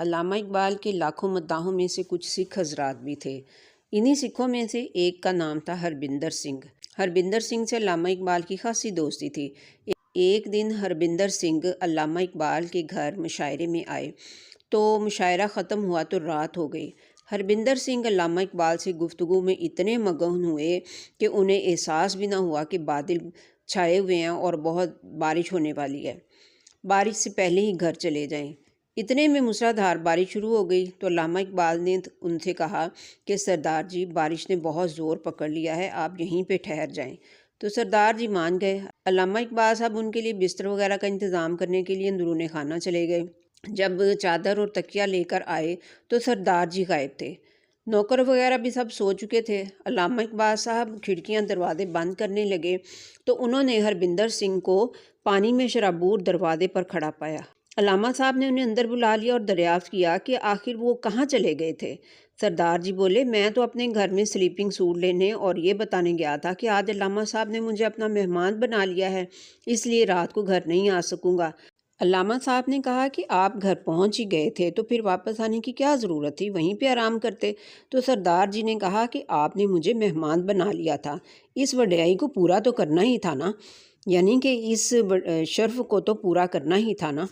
علامہ اقبال کے لاکھوں مداحوں میں سے کچھ سکھ حضرات بھی تھے۔ انہی سکھوں میں سے ایک کا نام تھا ہربندر سنگھ۔ ہربندر سنگھ سے علامہ اقبال کی خاصی دوستی تھی۔ ایک دن ہربندر سنگھ علامہ اقبال کے گھر مشاعرے میں آئے تو مشاعرہ ختم ہوا تو رات ہو گئی۔ ہربندر سنگھ علامہ اقبال سے گفتگو میں اتنے مگن ہوئے کہ انہیں احساس بھی نہ ہوا کہ بادل چھائے ہوئے ہیں اور بہت بارش ہونے والی ہے، بارش سے پہلے ہی گھر چلے جائیں۔ اتنے میں موسلادھار بارش شروع ہو گئی تو علامہ اقبال نے ان سے کہا کہ سردار جی، بارش نے بہت زور پکڑ لیا ہے، آپ یہیں پہ ٹھہر جائیں۔ تو سردار جی مان گئے۔ علامہ اقبال صاحب ان کے لیے بستر وغیرہ کا انتظام کرنے کے لیے اندرون خانہ چلے گئے۔ جب چادر اور تکیہ لے کر آئے تو سردار جی غائب تھے۔ نوکر وغیرہ بھی سب سو چکے تھے۔ علامہ اقبال صاحب کھڑکیاں دروازے بند کرنے لگے تو انہوں نے ہربندر سنگھ کو پانی میں شرابور دروازے پر کھڑا پایا۔ علامہ صاحب نے انہیں اندر بلا لیا اور دریافت کیا کہ آخر وہ کہاں چلے گئے تھے۔ سردار جی بولے، میں تو اپنے گھر میں سلیپنگ سوٹ لینے اور یہ بتانے گیا تھا کہ آج علامہ صاحب نے مجھے اپنا مہمان بنا لیا ہے، اس لیے رات کو گھر نہیں آ سکوں گا۔ علامہ صاحب نے کہا کہ آپ گھر پہنچ ہی گئے تھے تو پھر واپس آنے کی کیا ضرورت تھی، وہیں پہ آرام کرتے۔ تو سردار جی نے کہا کہ آپ نے مجھے مہمان بنا لیا تھا، اس وڈیائی کو پورا تو کرنا ہی تھا نا، یعنی کہ اس شرف کو تو پورا کرنا ہی تھا نا۔